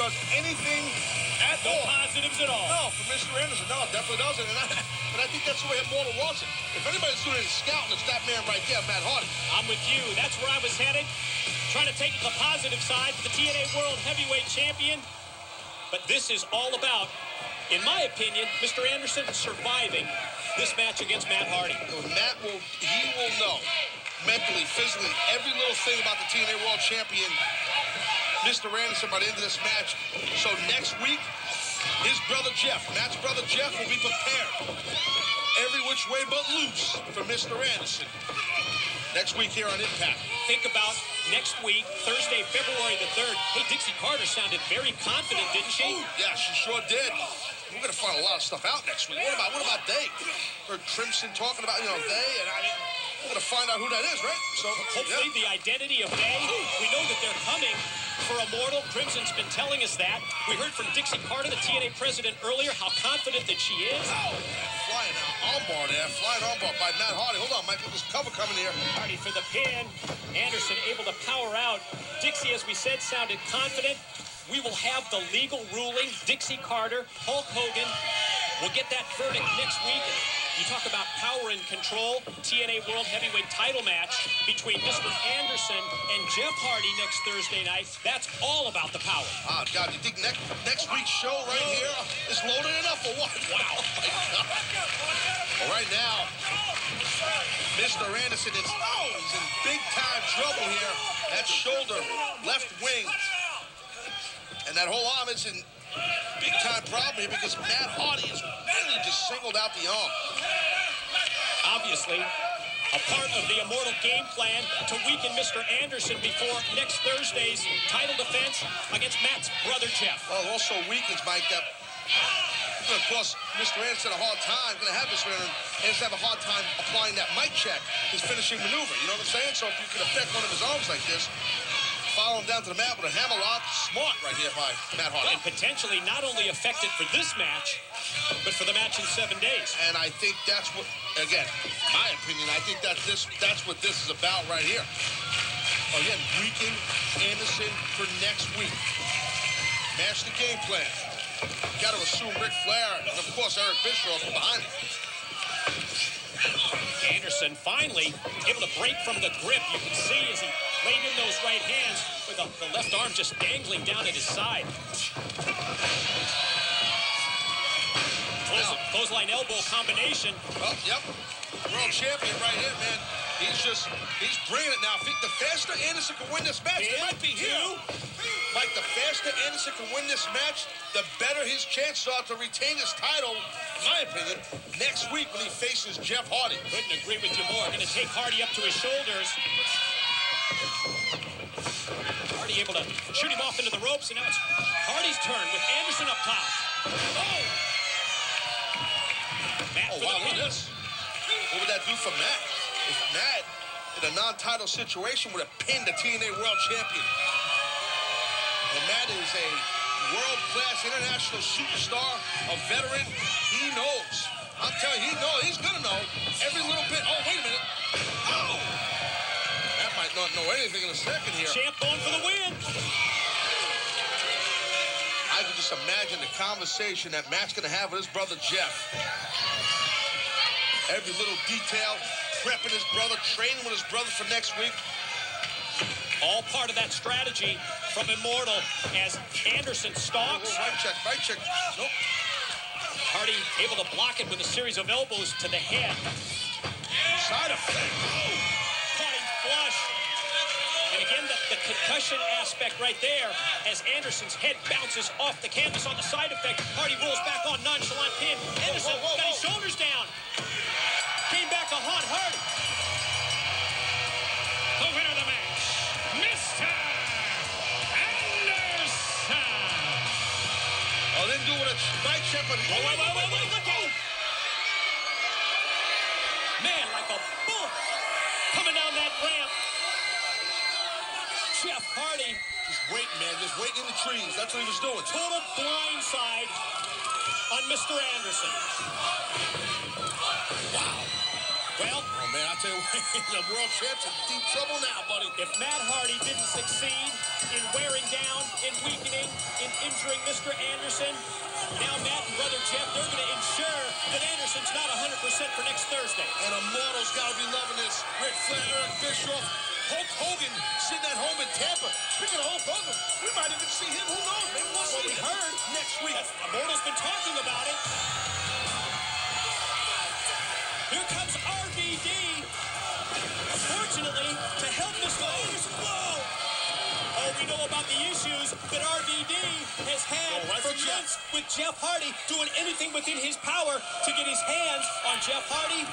does anything at No all. positives at all. No, for Mr. Anderson, no, it definitely doesn't. And I think that's the way Immortal wants it. If anybody's doing any scouting, it's that man right there, Matt Hardy. I'm with you. That's where I was headed. Trying to take the positive side for the TNA World Heavyweight Champion. But this is all about, in my opinion, Mr. Anderson surviving this match against Matt Hardy. Matt will know mentally, physically, every little thing about the TNA World Champion, Mr. Anderson, by the end of this match. So next week, his brother Jeff, Matt's brother Jeff, will be prepared every which way but loose for Mr. Anderson next week here on Impact. Think about next week, Thursday, February the 3rd. Hey, Dixie Carter sounded very confident, didn't she? Oh, yeah, she sure did. We're going to find a lot of stuff out next week. What about they? Heard Crimson talking about, they, and we're going to find out who that is, right? So hopefully the identity of they, we know that they're coming for Immortal. Crimson's been telling us that. We heard from Dixie Carter, the TNA president, earlier, how confident that she is. Oh, flying armbar there. Flying armbar by Matt Hardy. Hold on, Mike. Look at this cover coming here. Hardy for the pin. Anderson able to power out. Dixie, as we said, sounded confident. We will have the legal ruling. Dixie Carter, Hulk Hogan will get that verdict next week. You talk about power and control. TNA World Heavyweight title match between Mr. Anderson and Jeff Hardy next Thursday night. That's all about the power. Oh, God, you think next week's show right here is loaded enough or what? Wow. Well, right now, Mr. Anderson is he's in big-time trouble here. That shoulder, left wing, and that whole arm is in big-time problem here because Matt Hardy has really just singled out the arm. Obviously, a part of the Immortal game plan to weaken Mr. Anderson before next Thursday's title defense against Matt's brother Jeff. Well, it also weakens, Mike, that, of course, Mr. Anderson a hard time, going to have Mr. Anderson have a hard time applying that mic check, his finishing maneuver. You know what I'm saying? So if you can affect one of his arms like this, follow him down to the mat with a hammerlock. Smart right here by Matt Hardy. And potentially not only affected for this match, but for the match in 7 days. And I think that's what, again, my opinion, I think that's what this is about right here. Again, weaken Anderson for next week. Match the game plan. Got to assume Ric Flair and, of course, Eric Bischoff are behind him. Anderson finally able to break from the grip. You can see as he laid in those right hands with the left arm just dangling down at his side. Clothesline elbow combination. Well, yep. World champion right here, man. He's bringing it now. The faster Anderson can win this match, they might be here. Like, the faster Anderson can win this match, the better his chances are to retain his title, in my opinion, next week when he faces Jeff Hardy. Couldn't agree with you more. Going to take Hardy up to his shoulders. Hardy able to shoot him off into the ropes, and now it's Hardy's turn with Anderson up top. Oh! Matt Oh, wow, look at this. What would that do for Matt? If Matt, in a non-title situation, would have pinned the TNA World Champion. And Matt is a world-class international superstar, a veteran. He knows. I'm telling you, he knows. He's going to know every little bit. Oh, wait a minute. Oh! Matt might not know anything in a second here. Champ going for the win. I can just imagine the conversation that Matt's going to have with his brother Jeff. Every little detail, prepping his brother, training with his brother for next week. All part of that strategy from Immortal as Anderson stalks. Right check. Nope. Hardy able to block it with a series of elbows to the head. Side effect. Oh, caught him flush. And again, the concussion aspect right there as Anderson's head bounces off the canvas on the side effect. Hardy rolls back on nonchalant pin. Anderson got his shoulders down. Came back to haunt Hardy. The winner of the match, Mr. Anderson. Oh, didn't do what a night check, but wait, look out. Man, like a bull coming down that ramp. Jeff Hardy. Just waiting, man. Just waiting in the trees. That's what he was doing. Total blindside on Mr. Anderson. Wow. Well, oh, man, I tell you what, the world champ's in deep trouble now, buddy. If Matt Hardy didn't succeed in wearing down, in weakening, in pressuring Mr. Anderson. Now Matt and brother Jeff, they're going to ensure that Anderson's not 100% for next Thursday. And Immortal's got to be loving this. Ric Flair, Eric Bischoff, Hulk Hogan sitting at home in Tampa. Speaking of Hulk Hogan, we might even see him. Who knows? Maybe we'll see him heard next week. Immortal's been talking about it. Here comes RVD. Unfortunately, to help Mr. Anderson. Whoa! Oh, we know about the issues that RVD has had for months with Jeff Hardy, doing anything within his power to get his hands on Jeff Hardy.